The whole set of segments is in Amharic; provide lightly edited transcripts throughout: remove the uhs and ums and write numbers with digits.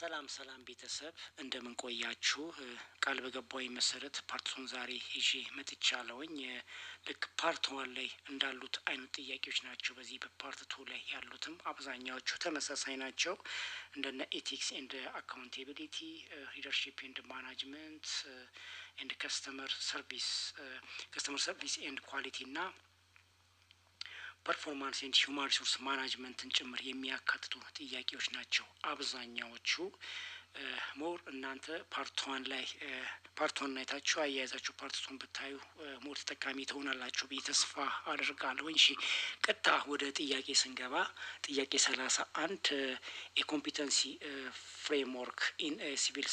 ሰላም ሰላም ቤተሰብ እንደምን ቆያችሁ? ቃል በገባው መሰረት ፓርቱን ዛሬ ይዤ መጥቻለሁኝ። ልክ ፓርት ዋን ላይ እንዳሉት አይነት ጥያቄዎች ናቸው። በዚህ በፓርት ቱ ላይ ያሉትም አብዛኛዎቹ ተመሳሳይ ናቸው። እንደነ ኤቲክስ ኤንድ አካውንቴቢሊቲ፣ ሊደርሺፕ ኤንድ ማናጅመንት ኤንድ ከስተመር ሰርቪስ ኤንድ ኳሊቲ እና ፐርፎርማንስ ኤንድ ሂውማን ሪሶርስ ማናጅመንትን ጭምር የሚያካትቱ ጥያቄዎች ናቸው አብዛኛዎቹ። ሞር እናንተ ፓርቷን አይታችሁ አያይዛችሁ ፓርቱን ብታዩ ሞር ተጠቃሚ ትሆናላችሁ ብዬ ተስፋ አደርጋለሁ። እሺ ቀጥታ ወደ ጥያቄ ስንገባ ጥያቄ 31 የኮምፒተንሲ ፍሬምወርክ ኢን ሲቪል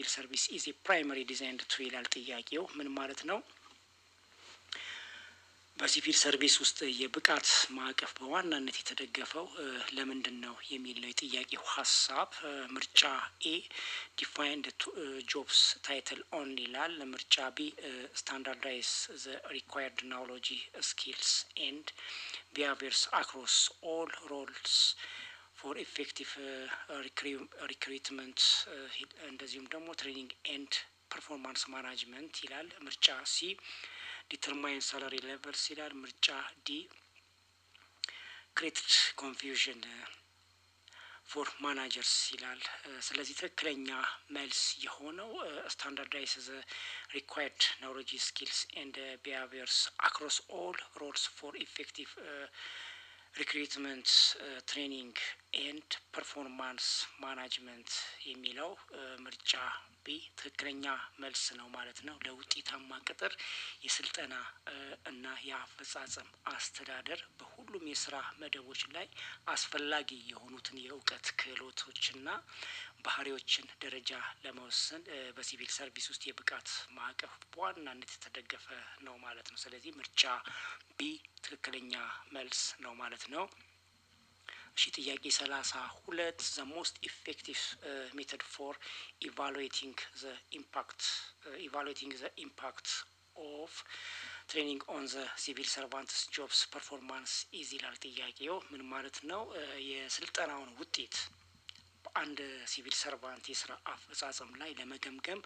ሰርቪስ ኢዝ ፕራይመሪ ዲዛይን ቱ ይላል ጥያቄው። ምን ማለት ነው? በሲቪል ሰርቪስ ውስጥ የብቃት ማዕቀፍ በዋናነት የተደገፈው ለምንድን ነው የሚል ነው የጥያቄው ሀሳብ። ምርጫ ኤ ዲፋይንድ ጆብስ ታይትል ኦንሊ ይላል። ምርጫ ቢ ስታንዳርዳይዝ ዘ ሪኳየርድ ናውሎጂ ስኪልስ ኤንድ ቢሃቪየርስ አክሮስ ኦል ሮልስ ፎር ኢፌክቲቭ ሪክሩትመንት እንደዚሁም ደግሞ ትሬኒንግ ኤንድ ፐርፎርማንስ ማናጅመንት ይላል። ምርጫ ሲ ዲተርማይን ሳላሪ ሌቨልስ ይላል። ምርጫ ዲ ክሬትድ ኮንፊውዥን ፎር ማናጀርስ ይላል። ስለዚህ ትክክለኛ መልስ የሆነው ስታንዳርዳይዝ ዘ ሪኳየርድ ናውሎጂ ስኪልስ ኤንድ ቢሃቪየርስ አክሮስ ኦል ሮልስ ፎር ኢፌክቲቭ ሪክሩትመንት ትሬኒንግ ኤንድ ፐርፎርማንስ ማናጅመንት የሚለው ምርጫ ቢ ትክክለኛ መልስ ነው ማለት ነው። ለውጤታማ ቅጥር የስልጠና እና የአፈጻጸም አስተዳደር በሁሉም የስራ መደቦች ላይ አስፈላጊ የሆኑትን የእውቀት ክህሎቶችና ባህሪዎችን ደረጃ ለመወሰን በሲቪል ሰርቪስ ውስጥ የብቃት ማዕቀፍ በዋናነት የተደገፈ ነው ማለት ነው። ስለዚህ ምርጫ ቢ ትክክለኛ መልስ ነው ማለት ነው። እሺ ጥያቄ 32 ዘ ሞስት ኢፌክቲቭ ሜተድ ፎር ኢቫሉዌቲንግ ዘ ኢምፓክት ኦፍ ትሬኒንግ ኦን ዘ ሲቪል ሰርቫንትስ ጆብስ ፐርፎርማንስ ኢዝ ይላል ጥያቄው። ምን ማለት ነው? የስልጠናውን ውጤት በአንድ ሲቪል ሰርቫንት የስራ አፈጻጸም ላይ ለመገምገም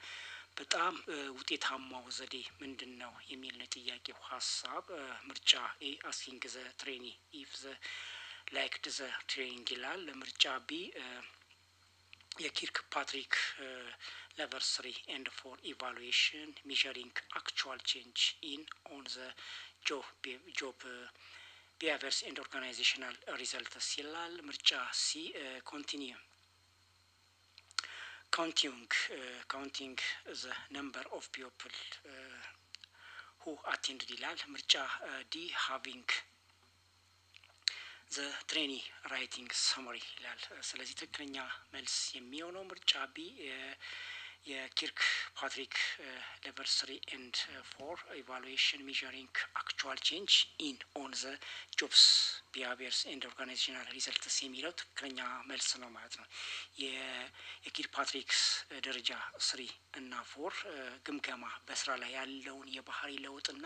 በጣም ውጤታማው ዘዴ ምንድን ነው የሚል ነው ጥያቄው ሀሳብ። ምርጫ ኤ አስኪንግ ዘ ትሬኒ ኢፍ ዘ ላይክድ ዘ ትሬኒንግ ይላል። ምርጫ ቢ የኪርክ ፓትሪክ ሌቨል 3 ኤንድ 4 ኢቫሉዌሽን ሚዠሪንግ አክቹዋል ቼንጅ ኢን ኦን ዘ ጆብ ቢሄቪየርስ ኤንድ ኦርጋናይዜሽናል ሪዘልትስ ይላል። ምርጫ ሲ ካውንቲንግ ዘ ነምበር ኦፍ ፒፕል ሁ አቴንድድ ይላል። ምርጫ ዲ ሃቪንግ ዘ ትሬኒ ራይቲንግ ሰመሪ ይላል። ስለዚህ ትክክለኛ መልስ የሚሆነው ምርጫ ቢ የኪርክ ፓትሪክ ሌቨል 3 ኤንድ 4 ኢቫሉዌሽን ሚዠሪንግ አክቹዋል ቼንጅ ኢን ኦን ዘ ጆብስ ቢሄቪየርስ ኤንድ ኦርጋናይዜሽናል ሪዘልትስ የሚለው ትክክለኛ መልስ ነው ማለት ነው። የኪር ፓትሪክስ ደረጃ 3 እና 4 ግምገማ በስራ ላይ ያለውን የባህሪ ለውጥና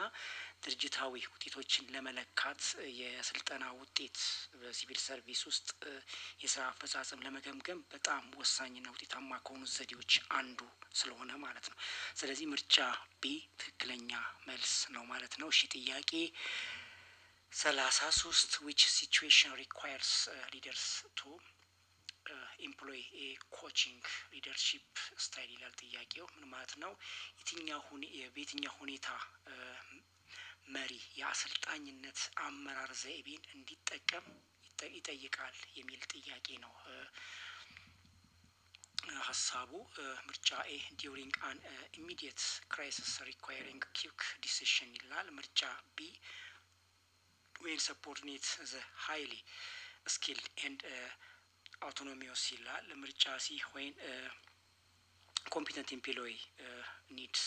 ድርጅታዊ ውጤቶችን ለመለካት የስልጠና ውጤት በሲቪል ሰርቪስ ውስጥ የስራ አፈጻጸም ለመገምገም በጣም ወሳኝና ውጤታማ ከሆኑ ዘዴዎች አንዱ ስለሆነ ማለት ነው። ስለዚህ ምርጫ ቢ ትክክለኛ መልስ ነው ማለት ነው። እሺ ጥያቄ 33 which situation requires leaders to employ a coaching leadership style ይላል ጥያቄው። ምን ማለት ነው? በየትኛው ሁኔታ መሪ የአሰልጣኝነት አመራር ዘይቤን እንዲጠቀም ይጠይቃል የሚል ጥያቄ ነው ሀሳቡ። ምርጫ ኤ ዲዩሪንግ አን ኢሚዲየት ክራይሲስ ሪኳየሪንግ ኪክ ዲሲሽን ይላል። ምርጫ ቢ ዌን ሰፖርዲኔት ዘ ሃይሊ ስኪልድ ኤንድ አውቶኖሚዮስ ይላል። ምርጫ ሲ ዌን ኮምፒተንት ኤምፕሎይ ኒድስ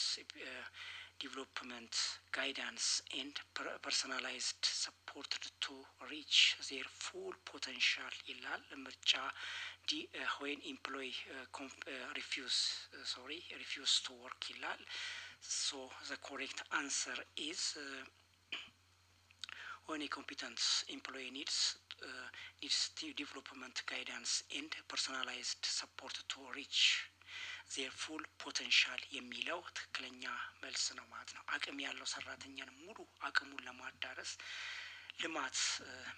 development guidance and personalized support to reach their full potential ይላል። ምርጫ ዲ when employee refuse to work ይላል። so the correct answer is when a competent employee needs needs to development guidance and personalized support to reach their full potential የሚለው ትክክለኛ መልስ ነው ማለት ነው። አቅም ያለው ሰራተኛን ሙሉ አቅሙን ለማዳረስ ልማት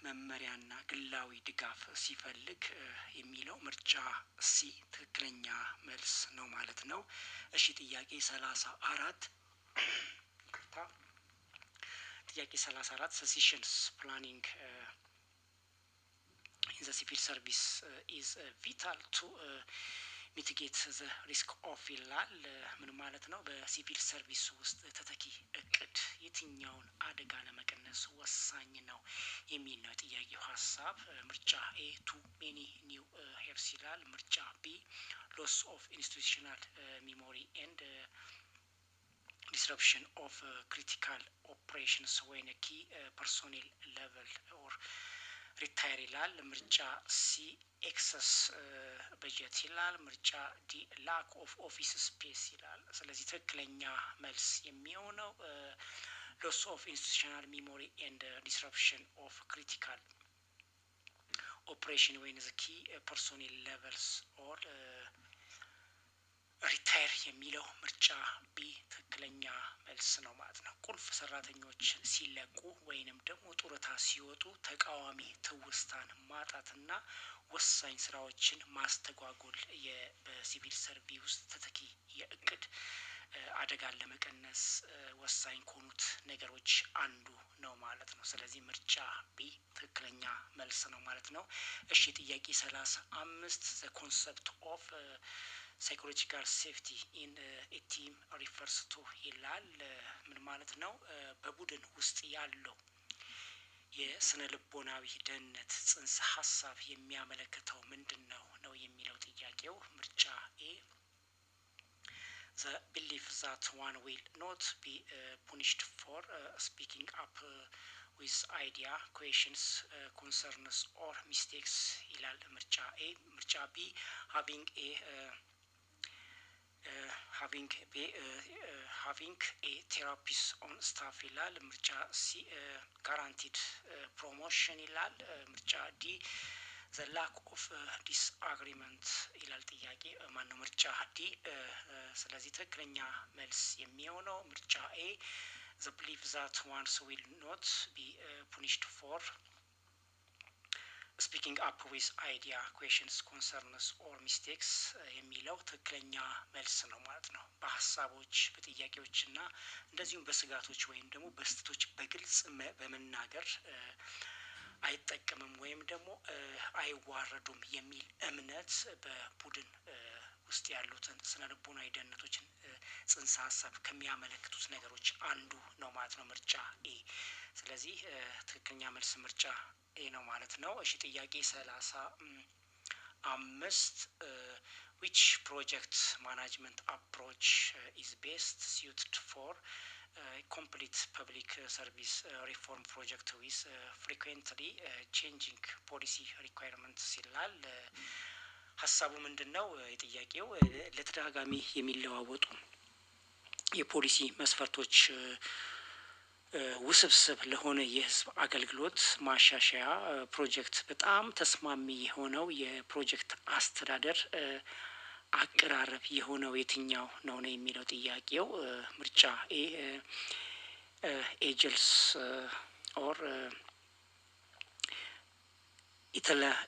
መመሪያና ግላዊ ድጋፍ ሲፈልግ የሚለው ምርጫ ሲ ትክክለኛ መልስ ነው ማለት ነው። እሺ ጥያቄ 34 ጥያቄ 34 ሰሲሽንስ ፕላኒንግ in the civil service is vital to mitigate the risk of ይላል። ምን ማለት ነው? በሲቪል ሰርቪስ ውስጥ ተተኪ እቅድ የትኛውን አደጋ ለመቀነስ ወሳኝ ነው የሚል ነው ጥያቄው ሀሳብ። ምርጫ ኤ too many new hairs ይላል። ምርጫ ቢ loss of institutional memory and disruption of critical operations when a key personnel level or retire ይላል። ምርጫ ሲ ኤክሰስ በጀት ይላል። ምርጫ ዲ lack of office space ይላል። ስለዚህ ትክክለኛ መልስ የሚሆነው loss of institutional memory and disruption of critical operation when the key personnel levels or ሪታየር የሚለው ምርጫ ቢ ትክክለኛ መልስ ነው ማለት ነው። ቁልፍ ሰራተኞች ሲለቁ ወይንም ደግሞ ጡረታ ሲወጡ ተቃዋሚ ትውስታን ማጣትና ወሳኝ ስራዎችን ማስተጓጎል በሲቪል ሰርቪስ ውስጥ ተተኪ የእቅድ አደጋን ለመቀነስ ወሳኝ ከሆኑት ነገሮች አንዱ ነው ማለት ነው። ስለዚህ ምርጫ ቢ ትክክለኛ መልስ ነው ማለት ነው። እሺ ጥያቄ 35 the concept of psychological safety in a team refers to ይላል። ምን ማለት ነው? በቡድን ውስጥ ያለው የስነ ልቦናዊ ደህንነት ጽንሰ ሀሳብ የሚያመለክተው ምንድነው ነው የሚለው ጥያቄው። ምርጫ ኤ the belief that one will not be punished for speaking up with idea questions concerns or mistakes ይላል። ምርጫ ኤ። ምርጫ ቢ having a therapist on staff ይላል። ምርጫ ሲ guaranteed promotion ይላል። ምርጫ ዲ the lack of disagreement ይላል። ጥያቄ ማነው? ምርጫ ዲ። ስለዚህ ትክክለኛ መልስ የሚሆነው ምርጫ ኤ the belief that one will not be punished for speaking up with idea questions concerns or mistakes የሚለው ትክክለኛ መልስ ነው ማለት ነው። በሐሳቦች በጥያቄዎችና እንደዚሁም በስጋቶች ወይም ደግሞ በስተቶች በግልጽ በመናገር አይጠቀምም ወይም ደግሞ አይዋረዱም የሚል እምነት በቡድን ውስጥ ያሉትን ስነ ልቦናዊ ደህንነቶችን ጽንሰ ሀሳብ ከሚያመለክቱት ነገሮች አንዱ ነው ማለት ነው ምርጫ ኤ። ስለዚህ ትክክለኛ መልስ ምርጫ ኤ ነው ማለት ነው። እሺ ጥያቄ 35 which project management approach is best suited for complete public service reform project with frequently changing policy requirements ይላል። ሀሳቡ ምንድነው? የጥያቄው ለተደጋጋሚ የሚለዋወጡ የፖሊሲ መስፈርቶች ውስብስብ ለሆነ የህዝብ አገልግሎት ማሻሻያ ፕሮጀክት በጣም ተስማሚ የሆነው የፕሮጀክት አስተዳደር አቀራረብ የሆነው የትኛው ነው ነው የሚለው ጥያቄው። ምርጫ ኤ ኤጀልስ ኦር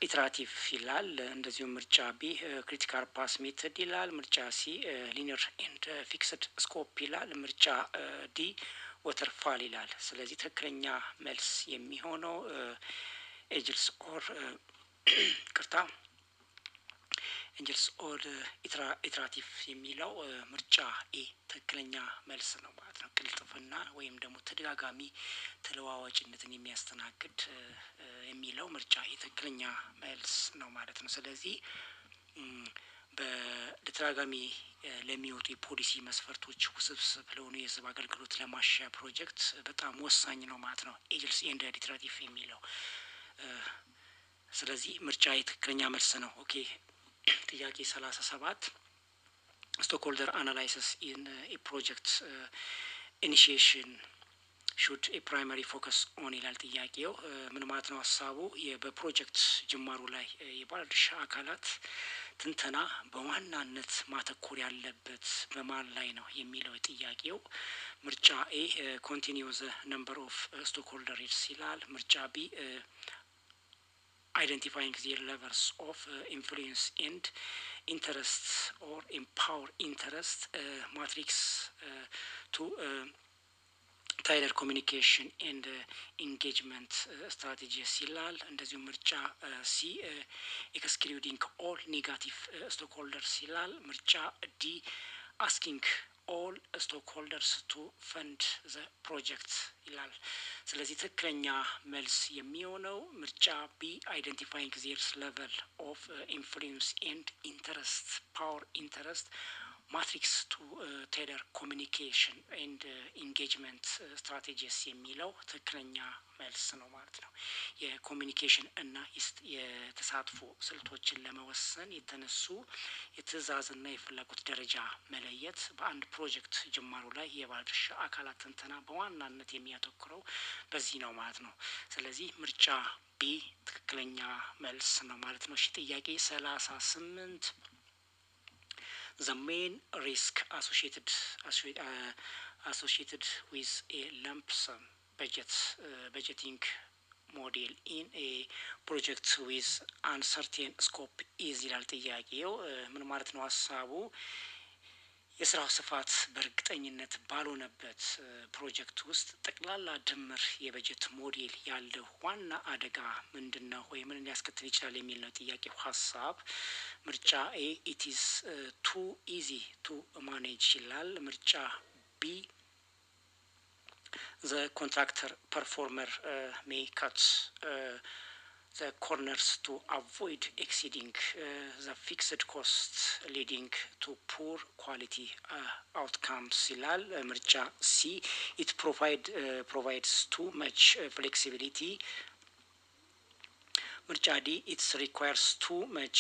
ኢተራቲቭ ይላል። እንደዚሁም ምርጫ ቢ ክሪቲካል ፓስ ሜተድ ይላል። ምርጫ ሲ ሊኒየር ኤንድ ፊክስድ ስኮፕ ይላል። ምርጫ ዲ ወተርፋል ይላል። ስለዚህ ትክክለኛ መልስ የሚሆነው ኤጀልስ ኦር ኤንጀልስ ኦር ኢተራቲቭ የሚለው ምርጫ ኤ ትክክለኛ መልስ ነው ማለት ነው። ቅልጥፍና ወይም ደግሞ ተደጋጋሚ ተለዋዋጭነትን የሚያስተናግድ የሚለው ምርጫ የትክክለኛ መልስ ነው ማለት ነው። ስለዚህ በተደጋጋሚ ለሚወጡ የፖሊሲ መስፈርቶች ውስብስብ ለሆኑ የህዝብ አገልግሎት ለማሻሻያ ፕሮጀክት በጣም ወሳኝ ነው ማለት ነው ኤጀልስ ኤንድ ኢተራቲቭ የሚለው። ስለዚህ ምርጫ የትክክለኛ መልስ ነው። ኦኬ ጥያቄ 37 ስቶክሆልደር አናላይሲስ ኢን ኤ ፕሮጀክት ኢኒሺዬሽን should a primary focus on ይላል ጥያቄው ምን ማለት ነው ሐሳቡ በፕሮጀክት ጅማሩ ላይ የባለድርሻ አካላት ትንተና በዋናነት ማተኮር ያለበት በማን ላይ ነው የሚለው ጥያቄው ምርጫ ኤ continuous number of stakeholders ይላል ምርጫ ቢ identifying their levels of influence and interest or empower interest matrix to tailor communication and engagement strategies ይላል እንደዚሁ ምርጫ ሲ excluding all negative stakeholders ይላል ምርጫ ዲ asking all stakeholders to fund the project ይላል ስለዚህ ትክክለኛ መልስ የሚሆነው ምርጫ ቢ identifying their level of influence and interest power interest matrix to tailor communication and engagement strategies የሚለው ትክክለኛ መልስ ነው ማለት ነው የኮሙኒኬሽን እና የተሳትፎ ስልቶችን ለመወሰን የተነሱ የትዕዛዝና የፍላጎት ደረጃ መለየት በአንድ ፕሮጀክት ጅማሩ ላይ የባለድርሻ አካላት ትንተና በዋናነት የሚያተኩረው በዚህ ነው ማለት ነው ስለዚህ ምርጫ ቢ ትክክለኛ መልስ ነው ማለት ነው እሺ ጥያቄ 38 the main risk associated with a lump sum budgeting model in a project with uncertain scope is ይላል ጥያቄው ምን ማለት ነው ሐሳቡ የስራው ስፋት በእርግጠኝነት ባልሆነበት ፕሮጀክት ውስጥ ጠቅላላ ድምር የበጀት ሞዴል ያለው ዋና አደጋ ምንድነው ወይ ምን ሊያስከትል ይችላል የሚል ነው ጥያቄው ሐሳብ ምርጫ ኤ it is too easy to manage ይላል ምርጫ ቢ the contractor performer may cut the corners to avoid exceeding the fixed costs leading to poor quality outcomes ይላል ምርጫ C it provides too much flexibility ምርጫ D it requires too much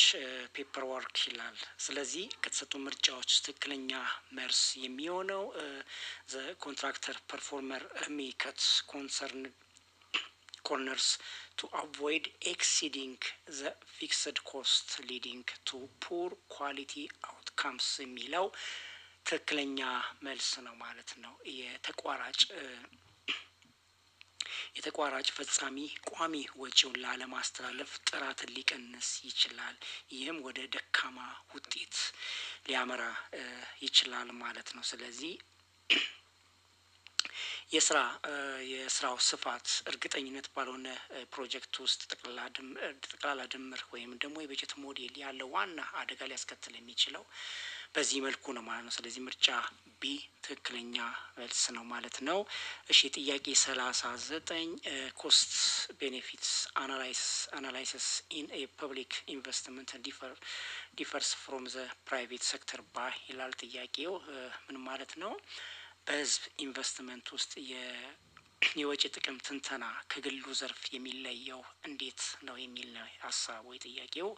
paperwork ይላል ስለዚህ ከተሰጡ ምርጫዎች ትክክለኛ መልስ የሚሆነው the contractor performer may cut corners to avoid exceeding the fixed cost leading to poor quality outcomes የሚለው ትክክለኛ መልስ ነው ማለት ነው የተቋራጭ ፈጻሚ ቋሚ ወጪውን ላለማስተላለፍ ጥራትን ሊቀንስ ይችላል ይህም ወደ ደካማ ውጤት ሊያመራ ይችላል ማለት ነው ስለዚህ የስራው ስፋት እርግጠኝነት ባልሆነ ፕሮጀክት ውስጥ ጠቅላላ ድምር ወይም ደግሞ የበጀት ሞዴል ያለው ዋና አደጋ ሊያስከትል የሚችለው በዚህ መልኩ ነው ማለት ነው ስለዚህ ምርጫ ቢ ትክክለኛ መልስ ነው ማለት ነው እሺ ጥያቄ 39 cost benefits analysis in a public investment differs from the private sector by ይላል ጥያቄው ምን ማለት ነው በህዝብ ኢንቨስትመንት ውስጥ የወጪ ጥቅም ትንተና ከግሉ ዘርፍ የሚለየው እንዴት ነው የሚል ነው ሐሳቡ የጥያቄው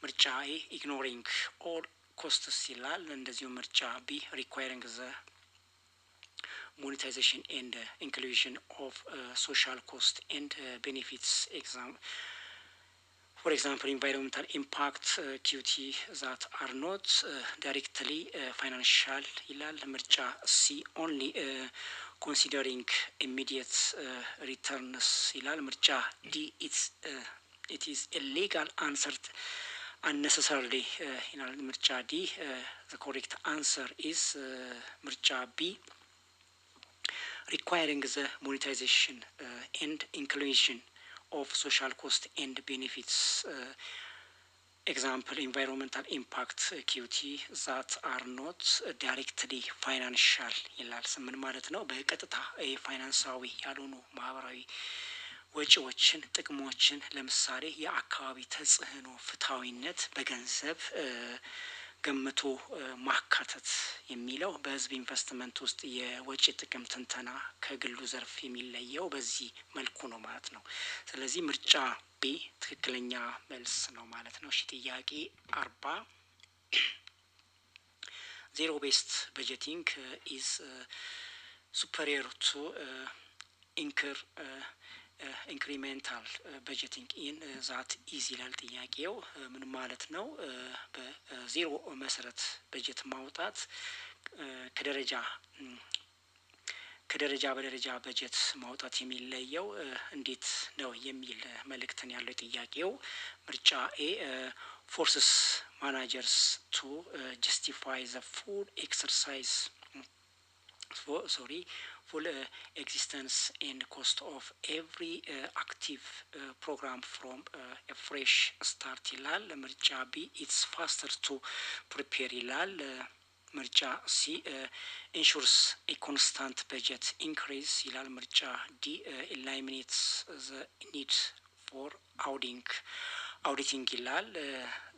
ምርጫ ኤ ignoring all costs ይላል እንደዚሁ ምርጫ ቢ requiring the monetization and inclusion of social cost and benefits for example environmental impact QT that are not directly financial ይላል ምርጫ C only considering immediate returns ይላል ምርጫ D it is illegal answer unnecessarily ይላል ምርጫ D the correct answer is ምርጫ B requiring the monetization and inclusion of social cost and benefits example environmental impact QT that are not directly financial ይላል ምን ማለት ነው በቀጥታ ፋይናንሳዊ ያልሆኑ ማህበራዊ ወጪዎችን ጥቅሞችን ለምሳሌ የአካባቢ ተጽዕኖ ፍትሃዊነት በገንዘብ ገምቶ ማካተት የሚለው በህዝብ ኢንቨስትመንት ውስጥ የወጪ ጥቅም ትንተና ከግሉ ዘርፍ የሚለየው በዚህ መልኩ ነው ማለት ነው ስለዚህ ምርጫ ቢ ትክክለኛ መልስ ነው ማለት ነው እሺ ጥያቄ 40 zero based budgeting is superior to ኢንክሪሜንታል በጀቲንግ ኢን ዛት ኢዝ ይላል ጥያቄው። ምን ማለት ነው? በዜሮ መሰረት በጀት ማውጣት ከደረጃ በደረጃ በጀት ማውጣት የሚለየው እንዴት ነው የሚል መልእክትን ያለው ጥያቄው። ምርጫ ኤ ፎርስስ ማናጀርስ ቱ ጀስቲፋይ ዘ ፉል ኤክሰርሳይዝ full existence and cost of every active program from a fresh start ይላል። ምርጫ ቢ it's faster to prepare ይላል። ምርጫ ሲ ensures a constant budget increase ይላል። ምርጫ ዲ eliminates the need for auditing ይላል።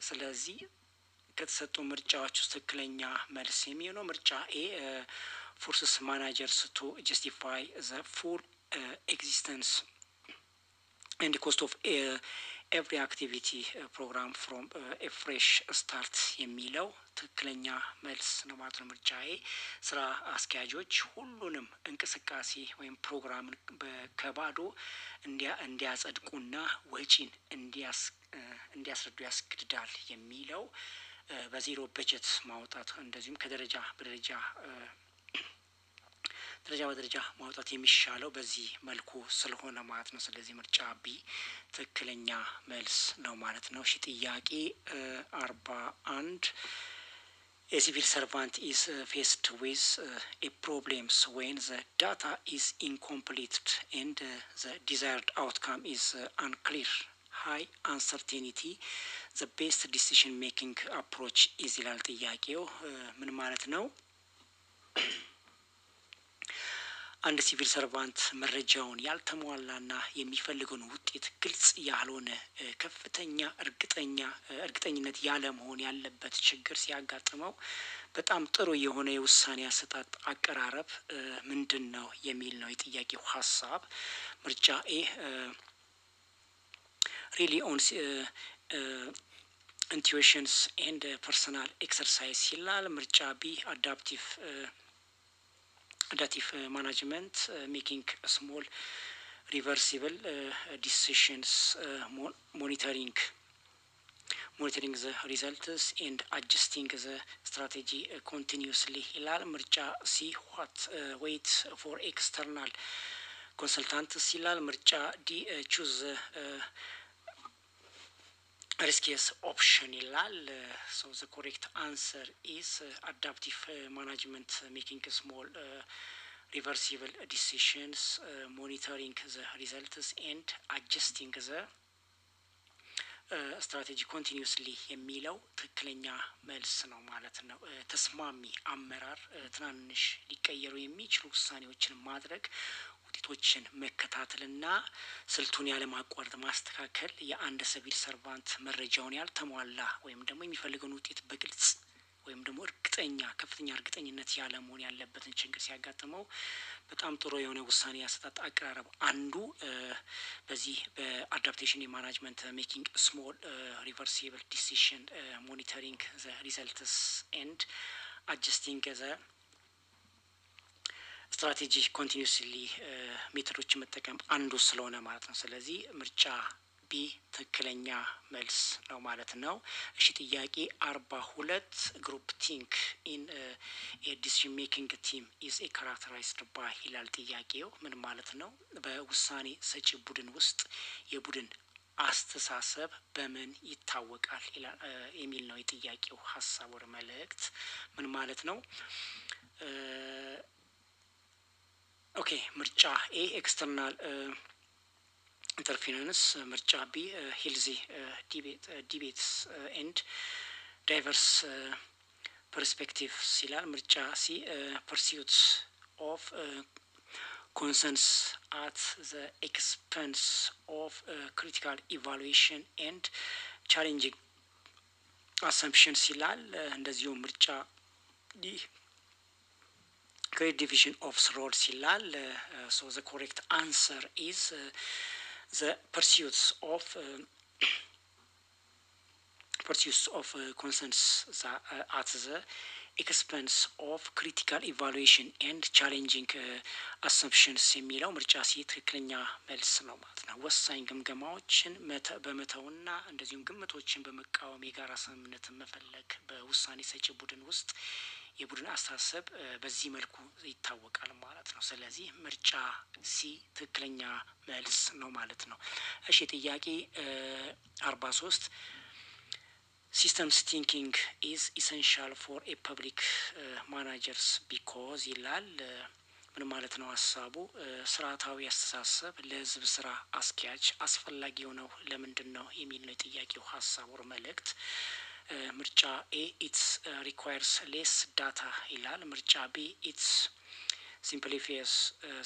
ስለዚህ ከተሰጡ ምርጫዎች ውስጥ ትክክለኛ መልስ የሚሆነው ምርጫ ኤ forces managers to justify the full existence and the cost of every activity program from a fresh start የሚለው ትክክለኛ መልስ ነው ማለት ነው። ምርጫዬ ስራ አስኪያጆች ሁሉንም እንቅስቃሴ ወይም ፕሮግራምን ከባዶ እንዲያጸድቁና ወጪን እንዲያስረዱ ያስገድዳል የሚለው በዜሮ በጀት ማውጣት እንደዚሁም ከደረጃ በደረጃ ማውጣት የሚሻለው በዚህ መልኩ ስለሆነ ማለት ነው። ስለዚህ ምርጫ ቢ ትክክለኛ መልስ ነው ማለት ነው። እሺ ጥያቄ 41 A civil servant is faced with a problems when the data is incomplete and the desired outcome is unclear. High uncertainty. The best decision making approach is ይላል ጥያቄው። ምን ማለት ነው? አንድ ሲቪል ሰርቫንት መረጃውን ያልተሟላና የሚፈልገውን ውጤት ግልጽ ያልሆነ ከፍተኛ እርግጠኝነት ያለመሆን ያለበት ችግር ሲያጋጥመው በጣም ጥሩ የሆነ የውሳኔ አሰጣጥ አቀራረብ ምንድነው የሚል ነው የጥያቄው ሀሳብ። ምርጫ ኤ really on intuitions and personal exercise ይላል። ምርጫ ቢ adaptive management making small reversible decisions monitoring the results and adjusting the strategy continuously ይላል። ምርጫ ሲ wait for external consultants ይላል። ምርጫ ዲ choose riskiest option ይላል። So the correct answer is adaptive management making small reversible decisions monitoring the results and adjusting the strategy continuously የሚለው ትክክለኛ መልስ ነው ማለት ነው። ተስማሚ አመራር ትናንሽ ሊቀየሩ የሚችሉ ውሳኔዎችን ማድረግ ውጤቶችን መከታተልና ስልቱን ያለማቋረጥ ማስተካከል የአንድ ሲቪል ሰርቫንት መረጃውን ያልተሟላ ወይም ደግሞ የሚፈልገውን ውጤት በግልጽ ወይም ደግሞ ከፍተኛ እርግጠኝነት ያለመሆን ያለበትን ችግር ሲያጋጥመው በጣም ጥሩ የሆነ ውሳኔ አሰጣጥ አቀራረብ አንዱ በዚህ በአዳፕቴሽን የማናጅመንት ሜኪንግ ስሞል ሪቨርሲብል ዲሲሽን ሞኒተሪንግ ዘ ሪዘልትስ ኤንድ አጀስቲንግ ዘ ስትራቴጂ ኮንቲኒዩስሊ ሜቶዶችን መጠቀም አንዱ ስለሆነ ማለት ነው። ስለዚህ ምርጫ ቢ ትክክለኛ መልስ ነው ማለት ነው። እሺ ጥያቄ 42 ግሩፕ ቲንክ ኢን ዲሲሽን ሜኪንግ ቲም ኢዝ ካራክተራይዝድ ባይ ይላል ጥያቄው። ምን ማለት ነው? በውሳኔ ሰጪ ቡድን ውስጥ የቡድን አስተሳሰብ በምን ይታወቃል የሚል ነው የጥያቄው ሀሳብ ወር መልእክት። ምን ማለት ነው? ኦኬ ምርጫ ኤ ኤክስተርናል ኢንተርፌረንስ፣ ምርጫ ቢ ሄልዚ ዲቤትስ ኤንድ ዳይቨርስ ፐርስፔክቲቭስ ይላል። ምርጫ ሲ ፐርሱትስ ኦፍ ኮንሰንስ አት ዘ ኤክስፐንስ ኦፍ ክሪቲካል ኢቫሉዌሽን ኤንድ ቻሌንጂንግ አሰምፕሽንስ ይላል። እንደዚሁ ምርጫ ዲ great division of roles ይላል። so the correct answer is the pursuits of consensus at the ኤክስፐንስ ኦፍ ክሪቲካል ኢቫሉዌሽን ኤንድ ቻሌንጂንግ አሰምፕሽንስ የሚለው ምርጫ ሲ ትክክለኛ መልስ ነው ማለት ነው። ወሳኝ ግምገማዎችን በመተውና እንደዚሁም ግምቶችን በመቃወም የጋራ ስምምነትን መፈለግ በውሳኔ ሰጪ ቡድን ውስጥ የቡድን አስተሳሰብ በዚህ መልኩ ይታወቃል ማለት ነው። ስለዚህ ምርጫ ሲ ትክክለኛ መልስ ነው ማለት ነው። እሺ ጥያቄ 43 ሲስተምስ ቲንኪንግ ኢዝ ኢሰንሻል ፎር ኤ ፐብሊክ ማናጀርስ ቢኮዝ ይላል። ምን ማለት ነው ሀሳቡ? ስርዓታዊ አስተሳሰብ ለህዝብ ስራ አስኪያጅ አስፈላጊ የሆነው ለምንድን ነው የሚል ነው የጥያቄው ሀሳብ ወር መልእክት። ምርጫ ኤ ኢትስ ሪኳየርስ ሌስ ዳታ ይላል። ምርጫ ቢ ኢትስ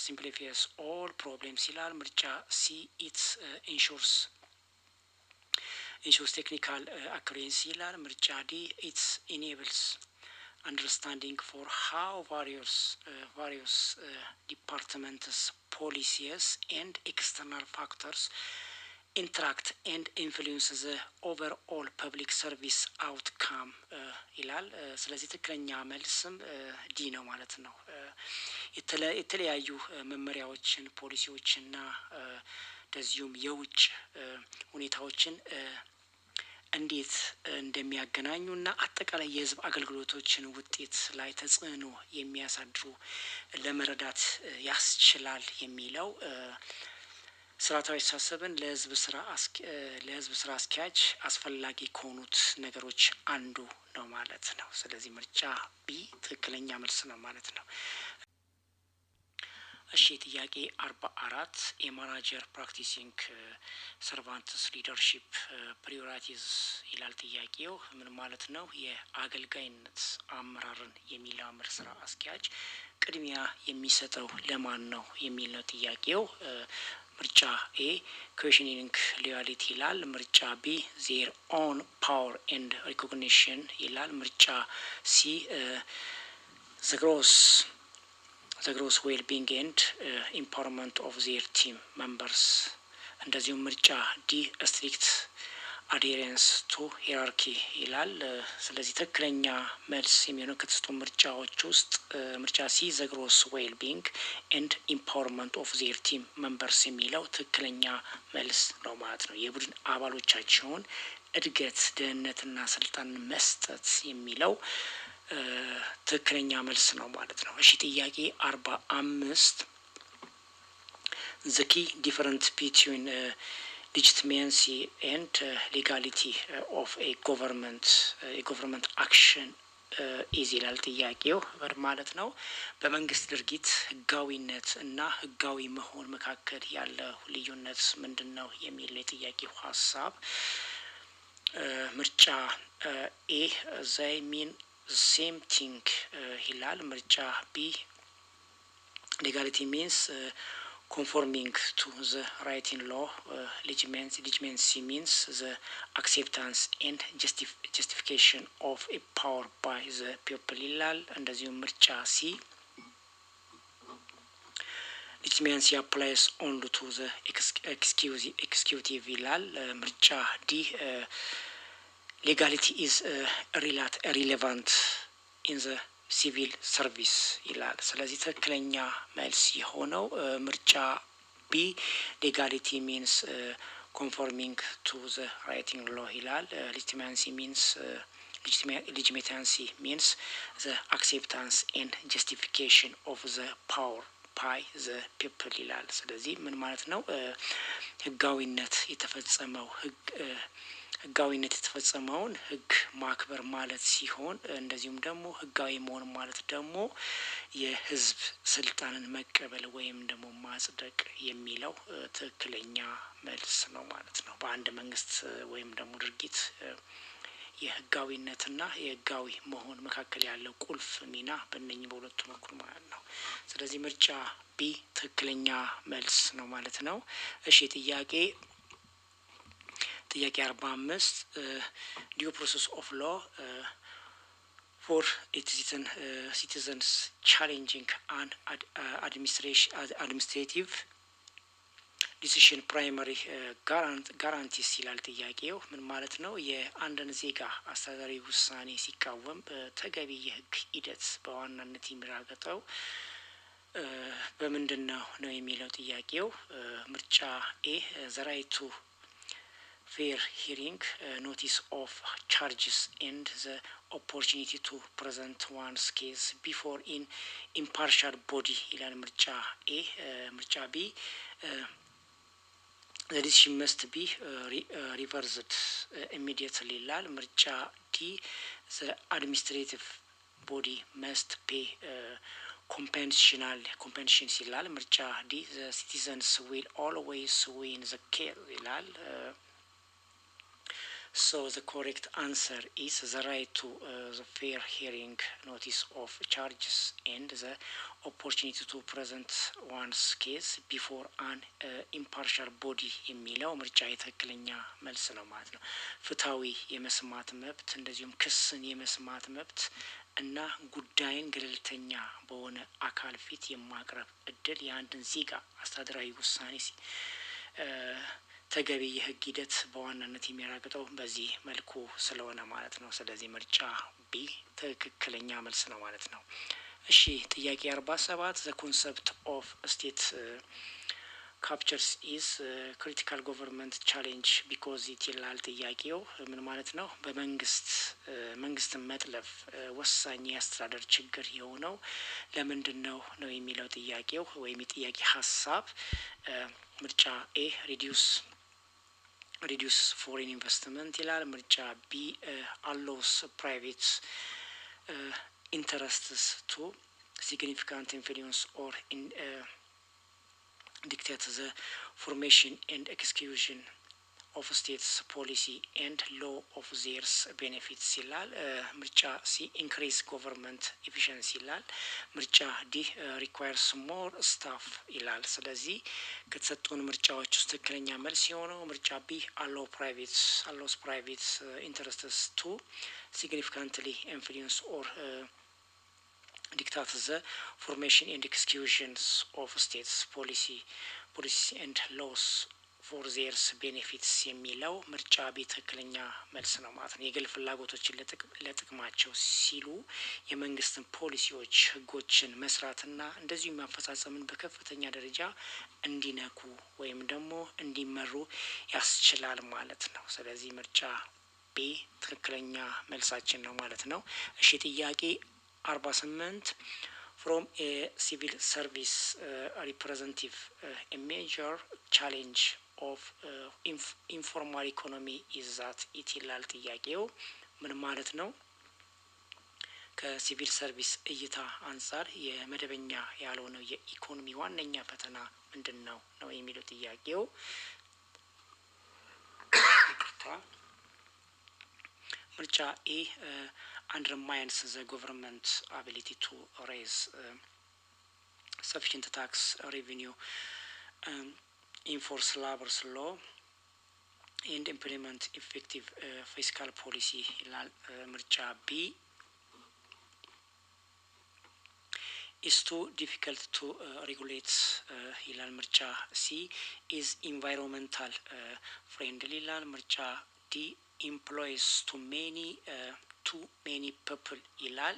ሲምፕሊፊየስ ኦል ፕሮብሌምስ ይላል። ምርጫ ሲ ኢትስ ኢንሹርስ ቴክኒካል አኩሬንሲ ይላል። ምርጫ ዲ ኢትስ ኢኔብልስ አንደርስታንዲንግ ፎር ሃው ቫሪየስ ዲፓርትመንትስ ፖሊሲስ ኤንድ ኤክስተርናል ፋክተርስ ኢንትራክት ኤንድ ኢንፍሉዌንስ ዘ ኦቨርኦል ፐብሊክ ሰርቪስ አውትካም ይላል። ስለዚህ ትክክለኛ መልስም ዲ ነው ማለት ነው። የተለያዩ መመሪያዎችን ፖሊሲዎችና እንደዚሁም የውጭ ሁኔታዎችን እንዴት እንደሚያገናኙና አጠቃላይ የህዝብ አገልግሎቶችን ውጤት ላይ ተጽዕኖ የሚያሳድሩ ለመረዳት ያስችላል የሚለው ስርዓታዊ አስተሳሰብን ለህዝብ ስራ አስኪያጅ አስፈላጊ ከሆኑት ነገሮች አንዱ ነው ማለት ነው። ስለዚህ ምርጫ ቢ ትክክለኛ መልስ ነው ማለት ነው። እሺ ጥያቄ 44 የማናጀር ፕራክቲሲንግ ሰርቫንትስ ሊደርሺፕ ፕሪዮሪቲዝ ይላል። ጥያቄው ምን ማለት ነው? የአገልጋይነት አመራርን የሚላምር ስራ አስኪያጅ ቅድሚያ የሚሰጠው ለማን ነው የሚል ነው ጥያቄው። ምርጫ ኤ ኩዌሽኒንግ ሎያሊቲ ይላል። ምርጫ ቢ ዜር ኦን ፓወር ኤንድ ሪኮግኒሽን ይላል። ምርጫ ሲ ዘ ግሮስ ዌል ቢንግ ኤንድ ኢምፓወርመንት ኦፍ ዜር ቲም ሜምበርስ። እንደዚሁም ምርጫ ዲ ስትሪክት አዴሬንስ ቱ ሂራርኪ ይላል። ስለዚህ ትክክለኛ መልስ የሚሆነው ከተሰጡ ምርጫዎች ውስጥ ምርጫ ሲ ዘ ግሮስ ዌል ቢንግ ኤንድ ኢምፓወርመንት ኦፍ ዜር ቲም ሜምበርስ የሚለው ትክክለኛ መልስ ነው ማለት ነው። የቡድን አባሎቻቸውን እድገት፣ ደህንነትና ስልጣን መስጠት የሚለው ትክክለኛ መልስ ነው ማለት ነው። እሺ ጥያቄ 45 ዘ ኪ ዲፈረንት ቢትዊን legitimacy and legality of a government action is ይላል ጥያቄው ማለት ነው። በመንግስት ድርጊት ህጋዊነት እና ህጋዊ መሆን መካከል ያለው ልዩነት ምንድነው የሚል የጥያቄው ሀሳብ። ምርጫ ኤ they mean same thing ይላል። ምርጫ ቢ legality means conforming to the writing law. Legitimacy means the acceptance and justification of a power by the people ይላል። እንደዚሁም ምርጫ ሲ legitimacy applies only to the executive ይላል። ምርጫ ዲ legality is relevant in the ሲቪል ሰርቪስ ይላል። ስለዚህ ትክክለኛ መልስ የሆነው ምርጫ ቢ ሌጋሊቲ ሚንስ ኮንፎርሚንግ ቱ ዘ ራይቲንግ ሎ ይላል። ሌጂቲማሲ ሚንስ ዘ አክሴፕታንስ ኤንድ ጀስቲፊኬሽን ኦፍ ዘ ፓወር ባይ ዘ ፒፕል ይላል። ስለዚህ ምን ማለት ነው? ህጋዊነት የተፈጸመውን ህግ ማክበር ማለት ሲሆን እንደዚሁም ደግሞ ህጋዊ መሆን ማለት ደግሞ የህዝብ ስልጣንን መቀበል ወይም ደግሞ ማጽደቅ የሚለው ትክክለኛ መልስ ነው ማለት ነው። በአንድ መንግስት ወይም ደግሞ ድርጊት የህጋዊነትና የህጋዊ መሆን መካከል ያለው ቁልፍ ሚና በእነኚህ በሁለቱ በኩል ማለት ነው። ስለዚህ ምርጫ ቢ ትክክለኛ መልስ ነው ማለት ነው። እሺ ጥያቄ 45 ዲዩ ፕሮሰስ ኦፍ ሎ ፎር ሲቲዘንስ ቻሌንጂንግ አን አድሚኒስትሬቲቭ ዲሲሽን ፕራይመሪ ጋራንቲስ ይላል ጥያቄው። ምን ማለት ነው? የአንድን ዜጋ አስተዳደራዊ ውሳኔ ሲቃወም በተገቢ የህግ ሂደት በዋናነት የሚረጋገጠው በምንድን ነው የሚለው ጥያቄው። ምርጫ ኤ ዘ ራይት ቱ ፌር ሂሪንግ ኖቲስ ኦፍ ቻርጅስ ኤንድ ዘ ኦፖርቹኒቲ ቱ ፕሬዘንት ዋንስ ኬዝ ቢፎር ኢን ኢምፓርሻል ቦዲ ይላል ምርጫ ኤ። ምርጫ ቢ the decision must be reversed immediately ይላል ምርጫ ዲ the administrative body must pay compensation ይላል ምርጫ ዲ the citizens will always win the case ይላል። So the correct answer is the right to the fair hearing, notice of charges and the opportunity to present one's case before an impartial body የሚለው ምርጫ የትክክለኛ መልስ ነው ማለት ነው። ፍትሃዊ የመስማት መብት እንደዚሁም ክስን የመስማት መብት እና ጉዳይን ገለልተኛ በሆነ አካል ፊት የማቅረብ እድል የአንድን ዜጋ አስተዳደራዊ ውሳኔ ተገቢ የህግ ሂደት በዋናነት የሚያረጋግጠው በዚህ መልኩ ስለሆነ ማለት ነው። ስለዚህ ምርጫ ቢ ትክክለኛ መልስ ነው ማለት ነው። እሺ ጥያቄ 47 the concept of state captures is critical government challenge because it ይላል ጥያቄው። ምን ማለት ነው? በመንግስትን መጥለፍ ወሳኝ የአስተዳደር ችግር የሆነው ለምንድን ነው የሚለው ጥያቄው ወይም የጥያቄ ሀሳብ። ምርጫ ኤ reduce foreign investment ይላል ምርጫ ቢ allows private interests to significant influence or in dictate the formation and execution of states policy and law of their benefits ይላል ምርጫ ሲ increase government efficiency ይላል ምርጫ ዲ requires more staff ይላል። ስለዚህ ከተሰጡን ምርጫዎች ውስጥ ትክክለኛ መልስ የሆነው ምርጫ ቢ allows private interests to significantly influence or dictate the formation and executions of states policy and laws for their benefits የሚለው ምርጫ ቢ ትክክለኛ መልስ ነው ማለት ነው። የግል ፍላጎቶችን ለጥቅማቸው ሲሉ የመንግስትን ፖሊሲዎች ህጎችን መስራትና እንደዚሁም ማፈጻጸምን በከፍተኛ ደረጃ እንዲነኩ ወይም ደግሞ እንዲመሩ ያስችላል ማለት ነው። ስለዚህ ምርጫ ቢ ትክክለኛ መልሳችን ነው ማለት ነው። እሺ ጥያቄ 48 from a civil service representative a major challenge of informal economy is that it ይላል ጥያቄው። ምን ማለት ነው? ከሲቪል ሰርቪስ እይታ አንፃር የመደበኛ ያልሆነው የኢኮኖሚ ዋነኛ ፈተና ምንድን ነው የሚለው ጥያቄው። ምርጫ ኤ undermines the government ability to raise sufficient tax revenue, enforce labor law and implement effective fiscal policy ይላል ምርጫ ቢ is too difficult to regulate ይላል ምርጫ ሲ is environmental friendly ይላል ምርጫ ዲ employs too many people ይላል።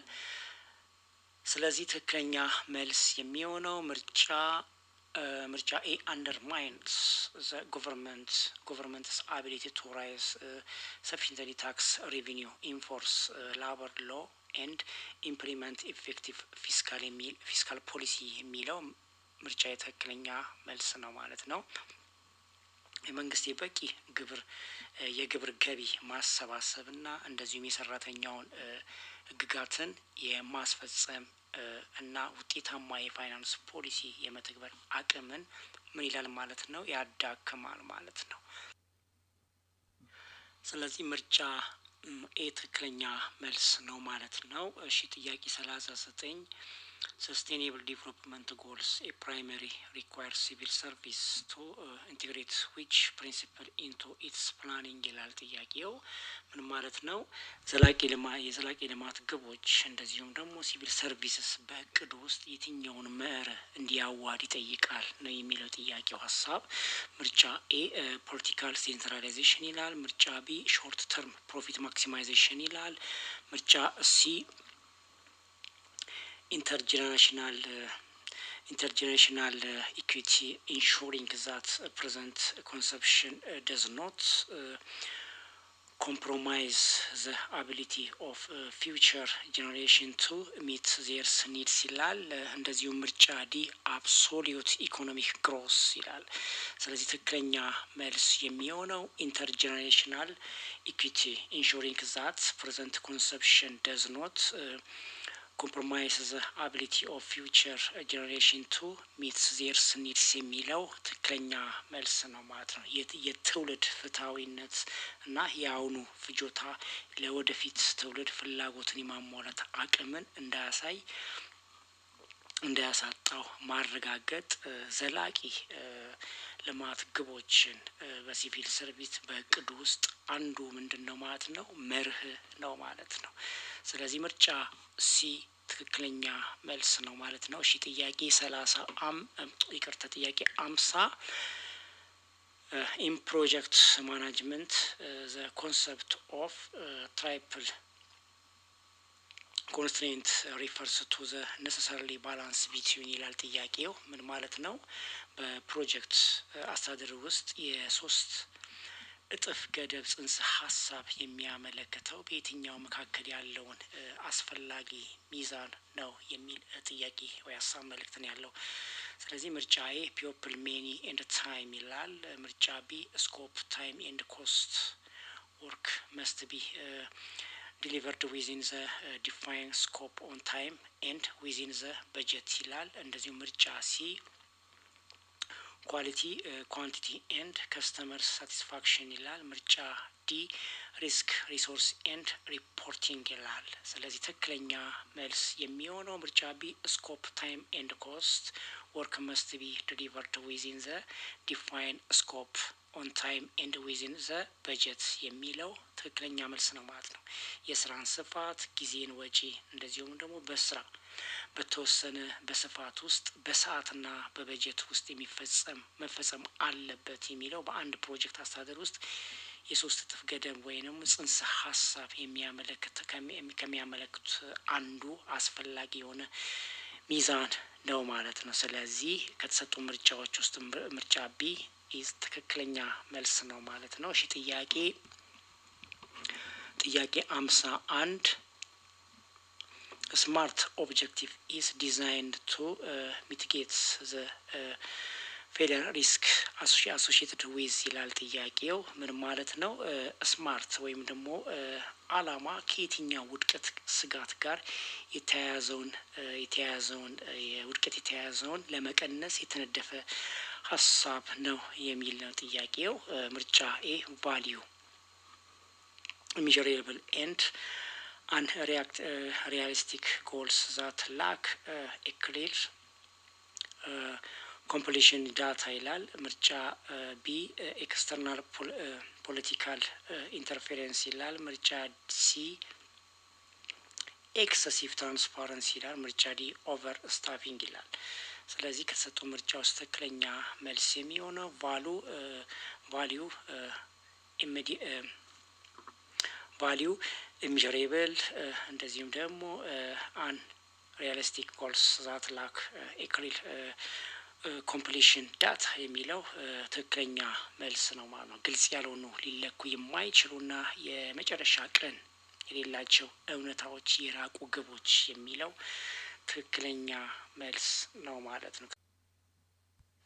ስለዚህ ትክክለኛ መልስ የሚሆነው ምርጫ ኤ undermines the government's ability to raise sufficient tax revenue, enforce labor law and implement effective fiscal policy የሚለው ምርጫ የትክክለኛ መልስ ነው ማለት ነው። የመንግስት የበቂ የግብር ገቢ ማሰባሰብና እንደዚሁም የሰራተኛውን ህግጋትን የማስፈጸም እና ውጤታማ የፋይናንስ ፖሊሲ የመተግበር አቅምን ምን ይላል ማለት ነው? ያዳክማል ማለት ነው። ስለዚህ ምርጫ ኤ ትክክለኛ መልስ ነው ማለት ነው። እሺ ጥያቄ 39 sustainable development goals a primary requires civil service to integrate which principle into its planning ይላል ጥያቄው። ምን ማለት ነው? የዘላቂ ልማት ግቦች እንደዚሁም ደግሞ ሲቪል ሰርቪስስ በእቅዱ ውስጥ የትኛውን መርህ እንዲያዋድ ይጠይቃል ነው የሚለው ጥያቄው ሀሳብ። ምርጫ ኤ ፖለቲካል ሴንትራላይዜሽን ይላል። ምርጫ ቢ ሾርት ተርም ፕሮፊት ማክሲማይዜሽን ይላል። ምርጫ ሲ intergenerational equity, ensuring that present consumption does not compromise the ability of future generation to meet their needs ይላል። እንደዚሁ ምርጫ ዲ absolute economic growth ይላል። ስለዚህ ትክክለኛ መልስ የሚሆነው intergenerational equity, ensuring that present consumption does not compromise the ability of future generation to meet their needs የሚለው ትክክለኛ መልስ ነው ማለት ነው። የትውልድ ፍትሃዊነት እና የአሁኑ ፍጆታ ለወደፊት ትውልድ ፍላጎትን የማሟላት አቅምን እንዳያሳጣው ማረጋገጥ ዘላቂ ልማት ግቦችን በሲቪል ሰርቪስ በእቅዱ ውስጥ አንዱ ምንድነው ማለት ነው? መርህ ነው ማለት ነው። ስለዚህ ምርጫ ሲ ትክክለኛ መልስ ነው ማለት ነው። እሺ ጥያቄ 50 in project management the concept of triple constraint refers to the necessarily balance between ይላል ጥያቄው። ምን ማለት ነው? በፕሮጀክት አስተዳደር ውስጥ የሶስት እጥፍ ገደብ ጽንሰ ሀሳብ የሚያመለክተው በየትኛው መካከል ያለውን አስፈላጊ ሚዛን ነው የሚል ጥያቄ ወይ ሀሳብ መልእክት ነው ያለው። ስለዚህ ምርጫ ኤ ፒፕል ሜኒ ኤንድ ታይም ይላል። ምርጫ ቢ ስኮፕ ታይም ኤንድ ኮስት ወርክ መስት ቢ delivered within the defined scope on time and within the budget ይላል። እንደዚሁ ምርጫ ሲ ኳሊቲ ኳንቲቲ ኤንድ ከስተመር ሳቲስፋክሽን ይላል። ምርጫ ዲ ሪስክ ሪሶርስ ኤንድ ሪፖርቲንግ ይላል። ስለዚህ ትክክለኛ መልስ የሚሆነው ምርጫ ቢ ስኮፕ ታይም ኤንድ ኮስት ወርክ መስት ቢ ዲሊቨርድ ዊዚን ዘ ዲፋይን ስኮፕ ኦን ታይም ኤንድ ዊዚን ዘ በጀት የሚለው ትክክለኛ መልስ ነው ማለት ነው። የስራን ስፋት፣ ጊዜን፣ ወጪ እንደዚሁም ደግሞ በስራ በተወሰነ በስፋት ውስጥ በሰዓትና በበጀት ውስጥ መፈጸም አለበት የሚለው በአንድ ፕሮጀክት አስተዳደር ውስጥ የሶስት እጥፍ ገደብ ወይንም ጽንሰ ሀሳብ ከሚያመለክቱት አንዱ አስፈላጊ የሆነ ሚዛን ነው ማለት ነው። ስለዚህ ከተሰጡ ምርጫዎች ውስጥ ምርጫ ቢ ትክክለኛ መልስ ነው ማለት ነው። እሺ ጥያቄ 51 smart objective is designed to mitigate the failure risk associated with ይላል ጥያቄው። ምን ማለት ነው? ስማርት ወይም ደግሞ አላማ ከየትኛው ውድቀት ስጋት ጋር የተያያዘውን ለመቀነስ የተነደፈ ሀሳብ ነው የሚል ነው ጥያቄው። ምርጫ ኤ ቫልዩ measurable and unrealistic goals that lack a clear completion data ይላል። ምርጫ ቢ ኤክስተርናል ፖለቲካል ኢንተርፌረንስ ይላል። ምርጫ ሲ ኤክሰሲቭ ትራንስፓረንሲ ይላል። ምርጫ ዲ ኦቨር ስታፊንግ ይላል። ስለዚህ ከተሰጡ ምርጫ ውስጥ ትክክለኛ መልስ የሚሆነው ቫልዩ ሚዥሬብል እንደዚሁም ደግሞ አን ሪያሊስቲክ ጎልስ ዛት ላክ ኤክሪል ኮምፕሊሽን ዳታ የሚለው ትክክለኛ መልስ ነው ማለት ነው። ግልጽ ያልሆኑ ሊለኩ የማይችሉና የመጨረሻ ቀን የሌላቸው እውነታዎች የራቁ ግቦች የሚለው ትክክለኛ መልስ ነው ማለት ነው።